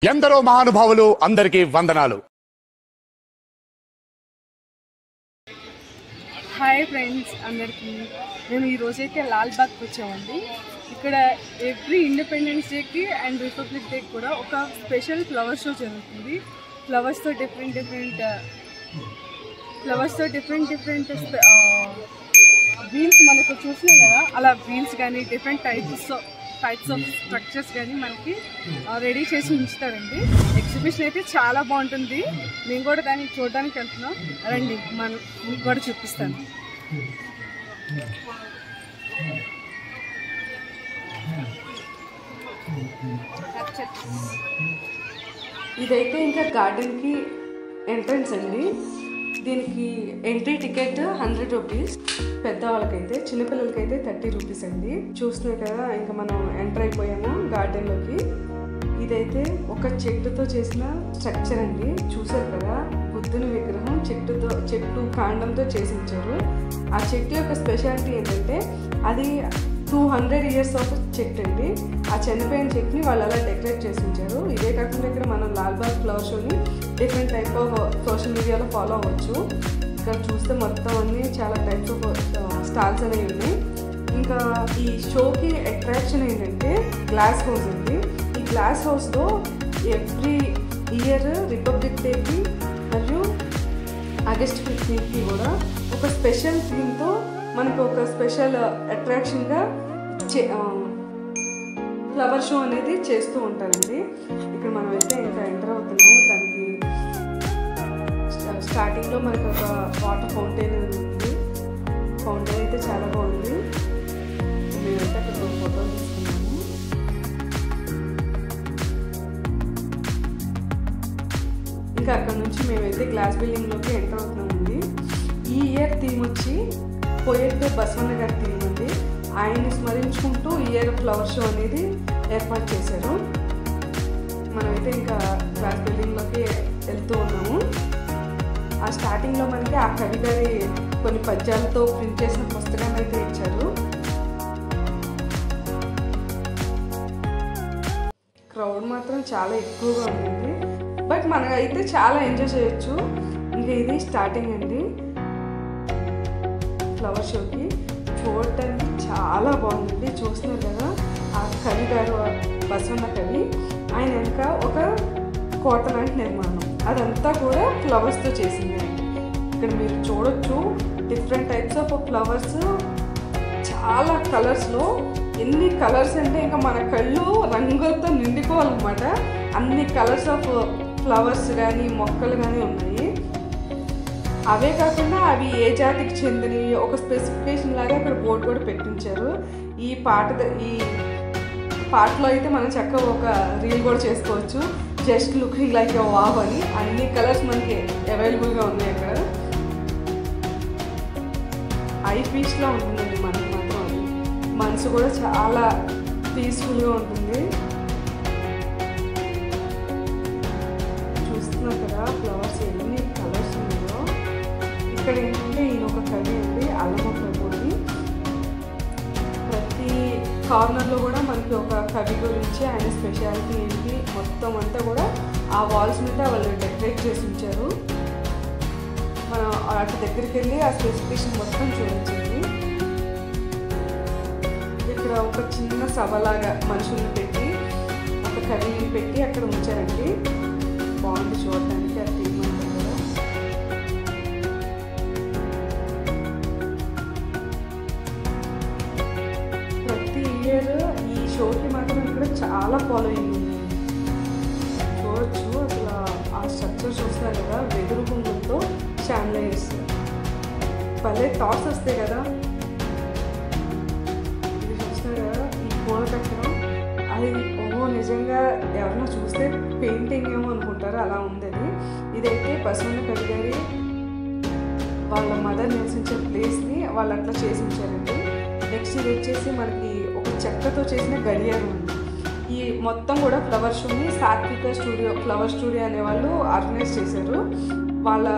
ఎందరో మహానుభావులు అందరికీ వందనాలు. హాయ్ ఫ్రెండ్స్ అందరికీ. మేము ఈరోజైతే లాల్బాగ్కి వచ్చామండి. ఇక్కడ ఎవ్రీ ఇండిపెండెన్స్ డేకి అండ్ రిపబ్లిక్ డేకి కూడా ఒక స్పెషల్ ఫ్లవర్ షో జరుగుతుంది. ఫ్లవర్స్తో డిఫరెంట్ వీల్స్ మనకు చూసినాం కదా, అలా వీల్స్ కానీ డిఫరెంట్ టైప్స్ ఆఫ్ స్ట్రక్చర్స్ కానీ మనకి రెడీ చేసి ఉంచుతారండి. ఎగ్జిబిషన్ అయితే చాలా బాగుంటుంది. మేము కూడా దాన్ని చూడడానికి వెళ్తున్నాం. రండి, మీకు కూడా చూపిస్తాను. ఇదైతే ఇంకా గార్డెన్కి ఎంట్రన్స్ అండి. దీనికి ఎంట్రీ టికెట్ 100 రూపీస్, పెద్దవాళ్ళకైతే, చిన్నపిల్లలకైతే 30 రూపీస్ అండి. చూస్తున్నారు కదా, ఇంకా మనం ఎంటర్ అయిపోయాము గార్డెన్లోకి. ఇదైతే ఒక చెట్టుతో చేసిన స్ట్రక్చర్ అండి. చూసారు కదా, బుద్ధుని విగ్రహం చెట్టు కాండంతో చేసి ఉంచారు. ఆ చెట్టు యొక్క స్పెషాలిటీ ఏంటంటే అది 200 ఇయర్స్ ఆఫ్ చెట్టు అండి. ఆ చనిపోయిన చెట్టుని వాళ్ళు అలా డెకరేట్ చేసి ఉంచారు. ఇదే కాకుండా ఇక్కడ మనం లాల్బాగ్ ఫ్లవర్ షోని డిఫరెంట్ టైప్ ఆఫ్ సోషల్ మీడియాలో ఫాలో అవ్వచ్చు. ఇక్కడ చూస్తే మొత్తం అన్నీ చాలా టైప్స్ ఆఫ్ స్టాల్స్ అనేవి ఉన్నాయి. ఇంకా ఈ షోకి అట్రాక్షన్ ఏంటంటే గ్లాస్ హౌస్ అండి. ఈ గ్లాస్ హౌస్లో ఎవ్రీ ఇయర్ రిపబ్లిక్ డేకి మరియు ఆగస్ట్ 15కి కూడా ఒక స్పెషల్ థీమ్తో మనకు ఒక స్పెషల్ అట్రాక్షన్గా ఫ్లవర్ షో అనేది చేస్తూ ఉంటారండి. ఇక్కడ మనమైతే ఇంకా ఎంటర్ అవుతున్నాము. దానికి స్టార్టింగ్లో మనకు ఒక వాటర్ ఫౌంటైన్ ఉంది. ఫౌంటైన్ అయితే చాలా బాగుంది. మేమైతే అక్కడ ఒక ఫోటో తీసుకున్నాము. ఇంకా అక్కడ నుంచి మేమైతే గ్లాస్ బిల్డింగ్లోకి ఎంటర్ అవుతున్నామండి. ఈ ఇయర్ థీమ్ వచ్చి పోయెట్ బసవన్న గారి థీమ్ అండి. ఆయన్ని స్మరించుకుంటూ ఈ ఇయర్ ఫ్లవర్ షో అనేది ఏర్పాటు చేశారు. మనమైతే ఇంకా గ్లాస్ బిల్డింగ్లోకి వెళ్తూ ఉన్నాము. ఆ స్టార్టింగ్లో మనకి ఆ కవి గారి కొన్ని పద్యాలతో ప్రింట్ చేసిన పుస్తకాన్ని అయితే ఇచ్చారు. క్రౌడ్ మాత్రం చాలా ఎక్కువగా ఉంటుంది, బట్ మనకైతే చాలా ఎంజాయ్ చేయొచ్చు. ఇంకా ఇది స్టార్టింగ్ అండి ఫ్లవర్ షోకి. చూడటానికి చాలా బాగుందండి. చూస్తున్నారు కదా, ఆ కవి గారు బసవన్న కవి, ఆయన వెనక ఒక కోట లాంటి నిర్మాణం, అదంతా కూడా ఫ్లవర్స్తో చేసింది. ఇక్కడ మీరు చూడొచ్చు డిఫరెంట్ టైప్స్ ఆఫ్ ఫ్లవర్స్, చాలా కలర్స్లో. ఎన్ని కలర్స్ అంటే ఇంకా మన కళ్ళు రంగులతో నిండిపోవాలన్నమాట. అన్ని కలర్స్ ఆఫ్ ఫ్లవర్స్ కానీ మొక్కలు కానీ ఉన్నాయి. అవే కాకుండా అవి ఏ జాతికి చెందినవి ఒక స్పెసిఫికేషన్ లాగా అక్కడ బోర్డు కూడా పెట్టించారు. ఈ పాటలో అయితే మనం చక్కగా ఒక రీల్ కూడా చేసుకోవచ్చు. Just looking like a wow అని. అన్ని కలర్స్ మనకి అవైలబుల్గా ఉన్నాయి అక్కడ. ఐ పీస్లా ఉంటుందండి మనకి మాత్రం. అది మనసు కూడా చాలా పీస్ఫుల్గా ఉంటుంది. చూస్తున్నారు కదా ఫ్లవర్స్ ఎన్ని కలర్స్ ఉన్నాయో. ఇక్కడ ఏంటంటే ఈయన ఒక కవి అండి, అల్లమప్రభు అని. ప్రతి కార్నర్లో కూడా మనకి ఒక కవి గురించి, ఆయన స్పెషాలిటీ ఏంటి మొత్తం అంతా కూడా ఆ వాల్స్ మీద వాళ్ళు డెకరేట్ చేసి ఉంచారు. మనం అటు దగ్గరికి వెళ్ళి ఆ స్పెసిఫికేషన్ మొత్తం చూపించింది. ఇక్కడ ఒక చిన్న సభలాగా మనుషుల్ని పెట్టి ఒక కవిని పెట్టి అక్కడ ఉంచారండి. బాగుంది చూడటానికి ఆ థీమ్ అంతా కూడా. ప్రతి ఇయర్ ఈ షోకి మాత్రం ఇక్కడ చాలా ఫాలోయింగ్ ఉంది. చూడొచ్చు అసలు ఆ స్ట్రక్చర్ చూస్తారు కదా, వెదురు బొంగులతో షాండ్లైర్స్ భలే థాట్స్ వస్తాయి కదా. ఇది చూస్తారు కదా, ఈ పూల కట్టడం అది నిజంగా ఎవరన్నా చూస్తే పెయింటింగ్ ఏమో అనుకుంటారు, అలా ఉంది అది. ఇదైతే బసవన్న కవి గారి వాళ్ళ మదర్ నివసించే ప్లేస్ని వాళ్ళు అట్లా చేసి ఉంచారండి. నెక్స్ట్ ఇది వచ్చేసి మనకి ఒక చెక్కతో చేసిన గడియారం ఉంది. ఈ మొత్తం కూడా ఫ్లవర్ షోని సాత్విక ఫ్లవర్ స్టూడియో అనే వాళ్ళు ఆర్గనైజ్ చేశారు. వాళ్ళ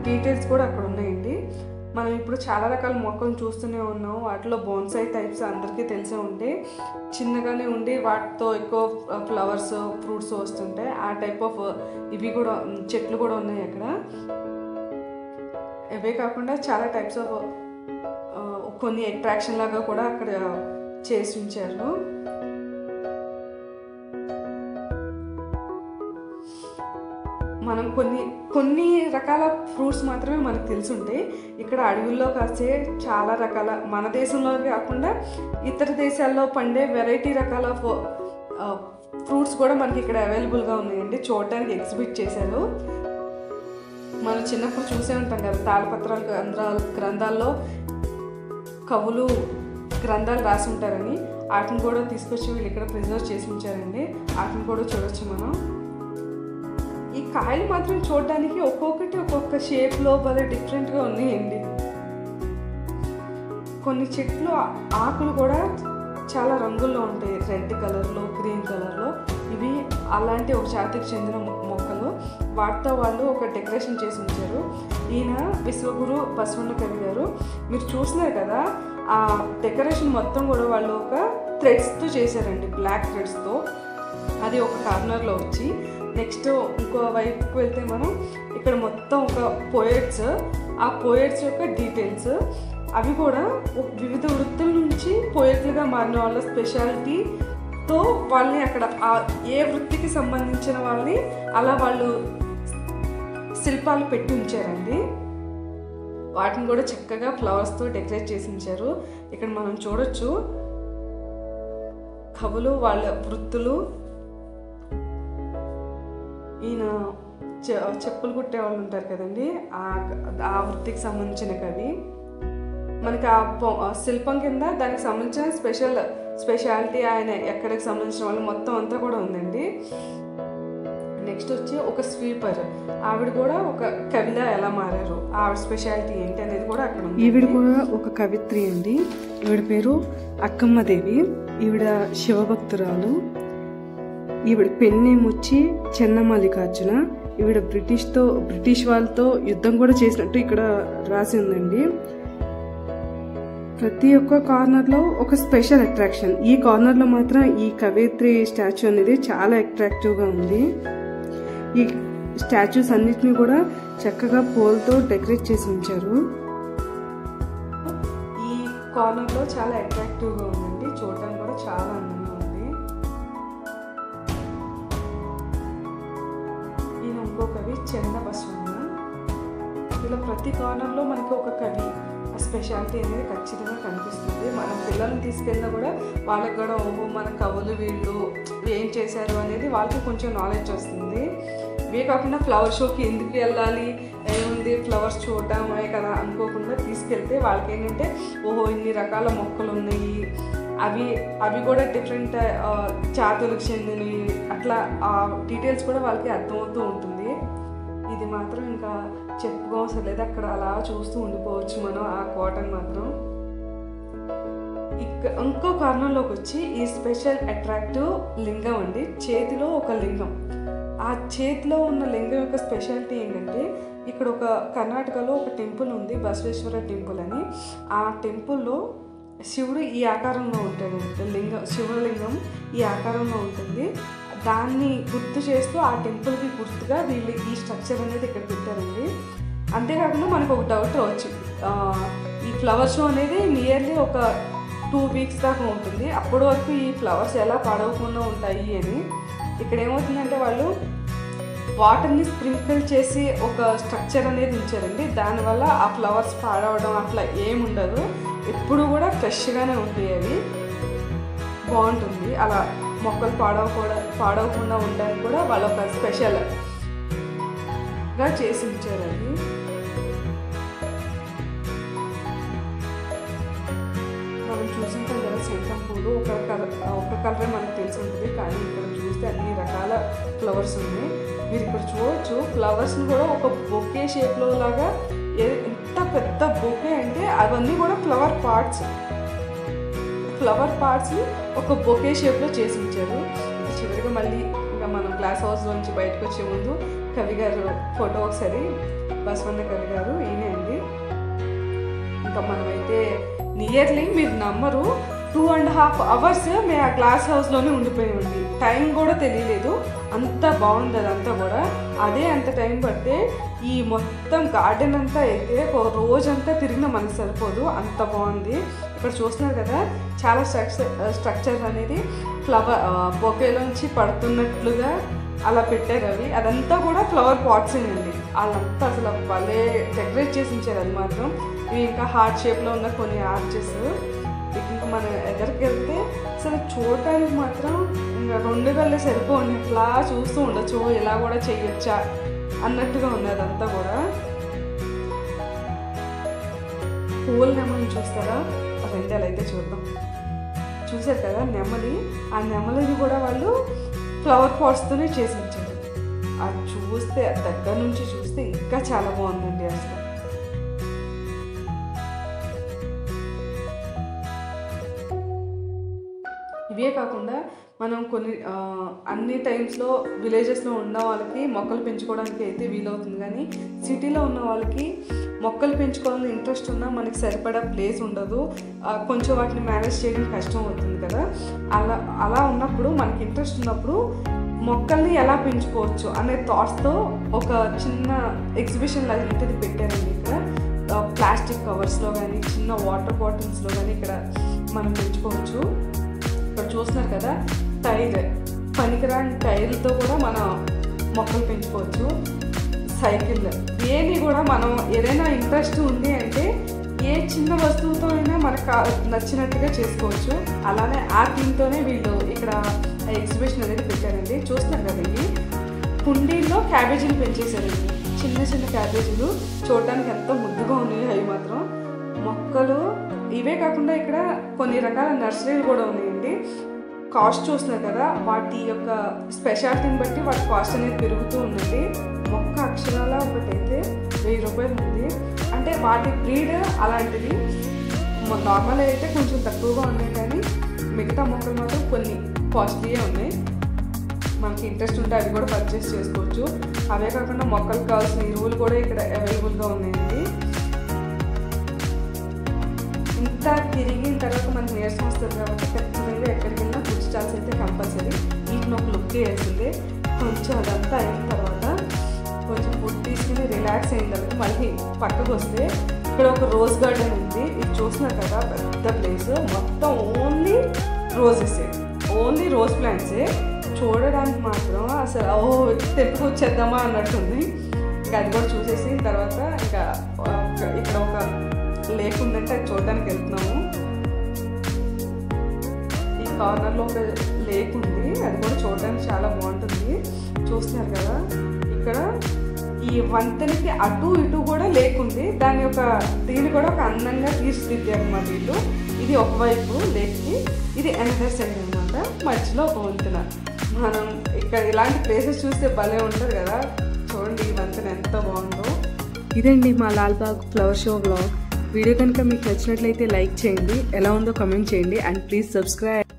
డీటెయిల్స్ కూడా అక్కడ ఉన్నాయండి. మనం ఇప్పుడు చాలా రకాల మొక్కలను చూస్తూనే ఉన్నాం. వాటిలో బోన్సాయి టైప్స్ అందరికీ తెలిసే ఉంటాయి. చిన్నగానే ఉండి వాటితో ఎక్కువ ఫ్లవర్స్ ఫ్రూట్స్ వస్తుంటాయి. ఆ టైప్ ఆఫ్ ఇవి కూడా చెట్లు కూడా ఉన్నాయి అక్కడ. ఇవే కాకుండా చాలా టైప్స్ ఆఫ్ కొన్ని అట్రాక్షన్ లాగా కూడా అక్కడ చేసి ఉంచారు. మనం కొన్ని రకాల ఫ్రూట్స్ మాత్రమే మనకు తెలిసి ఉంటాయి. ఇక్కడ అడవుల్లో కాసే చాలా రకాల, మన దేశంలో కాకుండా ఇతర దేశాల్లో పండే వెరైటీ రకాల ఫ్రూట్స్ కూడా మనకి ఇక్కడ అవైలబుల్గా ఉన్నాయండి. చూడడానికి ఎగ్జిబిట్ చేశారు. మనం చిన్నప్పుడు చూసే ఉంటాం కదా, తాళపత్రాలు గ్రంథాల్లో కవులు గ్రంథాలు రాసి ఉంటారని. వాటిని కూడా తీసుకొచ్చి వీళ్ళు ఇక్కడ ప్రిజర్వ్ చేసి ఉంచారండి. వాటిని కూడా చూడొచ్చు మనం. ఈ కాయలు మాత్రం చూడడానికి ఒక్కొక్కటి ఒక్కొక్క షేప్లో భలే డిఫరెంట్గా ఉన్నాయండి. కొన్ని చెట్లు ఆకులు కూడా చాలా రంగుల్లో ఉంటాయి, రెడ్ కలర్లో, గ్రీన్ కలర్లో. ఇవి అలాంటి ఒక జాతికి చెందిన మొక్కలు. వాటితో వాళ్ళు ఒక డెకరేషన్ చేసి ఉంచారు. ఈయన విశ్వగురు బసవన్న కవి గారు. మీరు చూసినారు కదా, ఆ డెకరేషన్ మొత్తం కూడా వాళ్ళు ఒక థ్రెడ్స్తో చేశారండి, బ్లాక్ థ్రెడ్స్తో. అది ఒక కార్నర్లో వచ్చి నెక్స్ట్ ఇంకో వైపుకి వెళ్తే మనం ఇక్కడ మొత్తం ఒక పోయట్స్, ఆ పోయట్స్ యొక్క డీటెయిల్స్, అవి కూడా వివిధ వృత్తుల నుంచి పోయట్లుగా మారిన వాళ్ళ స్పెషాలిటీతో వాళ్ళని అక్కడ ఏ వృత్తికి సంబంధించిన వాళ్ళని అలా వాళ్ళు శిల్పాలు పెట్టి ఉంచారండి. వాటిని కూడా చక్కగా ఫ్లవర్స్తో డెకరేట్ చేసి ఉంచారు. ఇక్కడ మనం చూడొచ్చు కవులు వాళ్ళ వృత్తులు. ఈయన చెప్పులు కుట్టే వాళ్ళు ఉంటారు కదండి, ఆ వృత్తికి సంబంధించిన కవి. మనకి ఆ శిల్పం కింద దానికి సంబంధించిన స్పెషాలిటీ, ఆయన ఎక్కడికి సంబంధించిన వాళ్ళు మొత్తం అంతా కూడా ఉందండి. నెక్స్ట్ వచ్చి ఒక స్వీపర్, ఆవిడ కూడా ఒక కవిలా ఎలా మారారు, ఆవిడ స్పెషాలిటీ ఏంటి అనేది కూడా అక్కడ ఉంది. ఈవిడ కూడా ఒక కవిత్రి అండి. ఈవిడ పేరు అక్కమ్మదేవి. ఈవిడ శివభక్తురాలు. ఈవిడ పెన్ నేమ్ వచ్చి చెన్నమల్లికార్జున. ఈవిడ బ్రిటిష్ వాళ్ళతో యుద్ధం కూడా చేసినట్టు ఇక్కడ రాసి ఉందండి. ప్రతి ఒక్క కార్నర్లో ఒక స్పెషల్ అట్రాక్షన్. ఈ కార్నర్లో మాత్రం ఈ కవయిత్రి స్టాచ్యూ అనేది చాలా అట్రాక్టివ్గా ఉంది. ఈ స్టాచ్యూస్ అన్నిటిని కూడా చక్కగా పూలతో డెకరేట్ చేసి ఉంచారు. ఈ కార్నర్లో చాలా అట్రాక్టివ్గా ఉందండి, చూడడానికి కూడా చాలా అందంగా ఉంది. ఈయన ఇంకో కవి చెన్న బసవన్న. ఇలా ప్రతి కార్నర్లో మనకి ఒక కవి స్పెషాలిటీ అనేది ఖచ్చితంగా కనిపిస్తుంది. మన పిల్లల్ని తీసుకెళ్ళినా కూడా వాళ్ళకి కూడా ఓహో మన కవులు వీళ్ళు ఏం చేశారు అనేది వాళ్ళకి కొంచెం నాలెడ్జ్ వస్తుంది. ఇవే కాకుండా ఫ్లవర్ షోకి ఎందుకు వెళ్ళాలి, ఏముంది ఫ్లవర్స్ చూడటమే కదా అనుకోకుండా తీసుకెళ్తే వాళ్ళకి ఏంటంటే ఓహో ఇన్ని రకాల మొక్కలు ఉన్నాయి, అవి కూడా డిఫరెంట్ జాతులకు చెందినవి, అట్లా ఆ డీటెయిల్స్ కూడా వాళ్ళకి అర్థమవుతూ ఉంటుంది. ఇది మాత్రం ఇంకా చెప్పుకోవసరం లేదు, అక్కడ అలా చూస్తూ ఉండిపోవచ్చు మనం ఆ కోటను మాత్రం. ఇంకో కారణంలోకి వచ్చి ఈ స్పెషల్ అట్రాక్టివ్ లింగం అండి. చేతిలో ఒక లింగం. ఆ చేతిలో ఉన్న లింగం యొక్క స్పెషాలిటీ ఏంటంటే, ఇక్కడ ఒక కర్ణాటకలో ఒక టెంపుల్ ఉంది, బసవేశ్వర టెంపుల్ అని. ఆ టెంపుల్లో శివుడు ఈ ఆకారంలో ఉంటాడు. శివలింగం ఈ ఆకారంలో ఉంటుంది. దాన్ని గుర్తు చేస్తూ ఆ టెంపుల్కి గుర్తుగా వీళ్ళు ఈ స్ట్రక్చర్ అనేది ఇక్కడ పెట్టారండి. అంతేకాకుండా మనకు ఒక డౌట్ రావచ్చు, ఈ ఫ్లవర్ షో అనేది నియర్లీ ఒక 2 వీక్స్ దాకా ఉంటుంది, అప్పటి వరకు ఈ ఫ్లవర్స్ ఎలా పాడవకుండా ఉంటాయి అని. ఇక్కడ ఏమవుతుందంటే వాళ్ళు వాటర్ని స్ప్రింకిల్ చేసి ఒక స్ట్రక్చర్ అనేది ఉంచారండి. దానివల్ల ఆ ఫ్లవర్స్ పాడవడం అట్లా ఏముండదు, ఎప్పుడు కూడా ఫ్రెష్గానే ఉంటాయి. అవి బాగుంటుంది. అలా మొక్కలు పాడవకుండా ఉండడానికి కూడా వాళ్ళు ఒక స్పెషల్గా చేసి ఉంచారు. అది మనం చూసుంటాం కదా, శంఖం పూలు ఒక కలరే మనకు తెలిసి ఉంటుంది, కానీ ఇక్కడ చూస్తే అన్ని రకాల ఫ్లవర్స్ ఉన్నాయి. మీరు ఇక్కడ చూడవచ్చు ఫ్లవర్స్ని కూడా ఒక బొకే షేప్లో లాగా, ఎంత పెద్ద బొకే అంటే అవన్నీ కూడా ఫ్లవర్ పార్ట్స్ని ఒక బొకే షేప్లో చేసి ఉంచారు. చివరిగా మళ్ళీ ఇంకా మనం గ్లాస్ హౌస్ నుంచి బయటకు వచ్చే ముందు కవి గారు ఫోటో ఒకసారి, బసవన్న కవి గారు ఈయనే అండి. ఇంకా మనమైతే నియర్లీ మీరు నమ్మరు 2.5 hours మేము ఆ గ్లాస్ హౌస్లోనే ఉండిపోయామండి. టైం కూడా తెలియలేదు, అంత బాగుంది అదంతా కూడా. అదే అంత టైం పడితే ఈ మొత్తం గార్డెన్ అంతా అయితే ఒక రోజంతా తిరిగినా మనకు సరిపోదు, అంత బాగుంది. ఇక్కడ చూస్తున్నారు కదా చాలా స్ట్రక్చర్ అనేది ఫ్లవర్ బొకేలోంచి పడుతున్నట్లుగా అలా పెట్టారు. అదంతా కూడా ఫ్లవర్ పాట్స్ అండి. వాళ్ళంతా అసలు భలే డెకరేట్ చేసి ఉంచారు. అది మాత్రం ఇవి ఇంకా హార్ట్ షేప్లో ఉన్న కొన్ని ఆర్చెస్. ఇంకా మనం ఎక్కడికి వెళ్తే అసలు చూడటానికి మాత్రం ఇంకా 2 కళ్ళు సరిపోండి, ఇట్లా చూస్తూ ఉండొచ్చు, ఇలా కూడా చేయొచ్చా అన్నట్టుగా ఉంది అదంతా కూడా. పూల నెమలిని చూస్తారా? అదంతా అలా అయితే చూద్దాం. చూసారు కదా నెమలి, ఆ నెమలిని కూడా వాళ్ళు ఫ్లవర్ పాట్స్తోనే చేసి ఉంచారు. అది చూస్తే దగ్గర నుంచి చూస్తే ఇంకా చాలా బాగుందండి అసలు. ఇవే కాకుండా మనం కొన్ని అన్ని టైమ్స్లో విలేజెస్లో ఉన్న వాళ్ళకి మొక్కలు పెంచుకోవడానికి అయితే వీలవుతుంది, కానీ సిటీలో ఉన్న వాళ్ళకి మొక్కలు పెంచుకోవాలని ఇంట్రెస్ట్ ఉన్నా మనకి సరిపడా ప్లేస్ ఉండదు, కొంచెం వాటిని మేనేజ్ చేయడం కష్టం అవుతుంది కదా. అలా ఉన్నప్పుడు మనకి ఇంట్రెస్ట్ ఉన్నప్పుడు మొక్కల్ని ఎలా పెంచుకోవచ్చు అనే థాట్స్తో ఒక చిన్న ఎగ్జిబిషన్ లాంటిది పెట్టారండి. ఇక్కడ ప్లాస్టిక్ కవర్స్లో కానీ చిన్న వాటర్ బాటిల్స్లో కానీ ఇక్కడ మనం పెంచుకోవచ్చు. ఇక్కడ చూస్తున్నారు కదా టైర్, పనికిరాని టైర్లతో కూడా మనం మొక్కలు పెంచుకోవచ్చు. సైకిల్, ఏది కూడా మనం ఏదైనా ఇంట్రెస్ట్ ఉంది అంటే ఏ చిన్న వస్తువుతో అయినా మనకు నచ్చినట్టుగా చేసుకోవచ్చు. అలానే ఆ థీమ్తోనే వీళ్ళు ఇక్కడ ఎగ్జిబిషన్ అనేది పెట్టారండి. చూస్తున్నారు కదా ఇవి కుండీల్లో క్యాబేజీలు పెంచేశారండి, చిన్న చిన్న క్యాబేజీలు చూడడానికి ఎంతో ముద్దుగా ఉన్నాయి. అవి మాత్రం మొక్కలు ఇవే కాకుండా ఇక్కడ కొన్ని రకాల నర్సరీలు కూడా ఉన్నాయండి. కాస్ట్ చూస్తున్నారు కదా, వాటి యొక్క స్పెషాలిటీని బట్టి వాటి కాస్ట్ అనేది పెరుగుతూ ఉన్నది. మొక్క అక్షరాల ఒకటైతే 1000 రూపాయలు ఉంది. అంటే వాటి బ్రీడ్ అలాంటిది. నార్మల్ అయితే కొంచెం తక్కువగా ఉన్నాయి, కానీ మిగతా మొక్కలు మాత్రం కొన్ని కాస్ట్లీయే ఉన్నాయి. మనకి ఇంట్రెస్ట్ ఉంటే అవి కూడా పర్చేస్ చేసుకోవచ్చు. అవే కాకుండా మొక్కలకు కావాల్సిన ఎరువులు కూడా ఇక్కడ అవైలబుల్గా ఉన్నాయండి. ఇంత తిరిగిన తర్వాత మనకు నీరసం వస్తుంది కాబట్టి ఖచ్చితంగా ఎక్కడికి వెళ్ళినా ఫుడ్ స్టాల్స్ అయితే కంపల్సరీ. వీటిని ఒక లుక్ వేసింది. కొంచెం అదంతా అయిన తర్వాత కొంచెం ఫుడ్ తీసుకుని రిలాక్స్ అయిన తర్వాత మళ్ళీ పక్కకు వస్తే ఇక్కడ ఒక రోజ్ గార్డెన్ ఉంది. ఇది చూస్తున్నారు కదా పెద్ద ప్లేస్, మొత్తం ఓన్లీ రోజెసే, ఓన్లీ రోజ్ ప్లాంట్సే. చూడడానికి మాత్రం అసలు తెప్పుకు వచ్చేద్దామా అన్నట్టుంది. ఇంకా అది కూడా చూసేసి తర్వాత ఇంకా ఇక్కడ ఒక లేక్ ఉందంటే అది చూడడానికి వెళ్తున్నాము. ఈ కార్నర్లో ఒక లేక్ ఉంది, అది కూడా చూడడానికి చాలా బాగుంటుంది. చూస్తున్నారు కదా ఇక్కడ ఈ వంతెనకి అటు ఇటు కూడా లేక్ ఉంది. దీన్ని కూడా ఒక అందంగా తీర్చిదిద్దారు అన్నమాట వీళ్ళు. ఇది ఒకవైపు లేక్కి, ఇది అనదర్ సైడ్ అనమాట, మధ్యలో ఒక వంతెన. మనం ఇక్కడ ఇలాంటి ప్లేసెస్ చూస్తే భలే ఉంటుంది కదా. చూడండి ఈ వంతెన ఎంత బాగుందో. ఇదండి మా Lalbagh flower show vlog. Video కనుక మీకు నచ్చినట్లయితే లైక్ చేయండి, ఎలా ఉందో కామెంట్ చేయండి, అండ్ ప్లీజ్ సబ్స్క్రైబ్.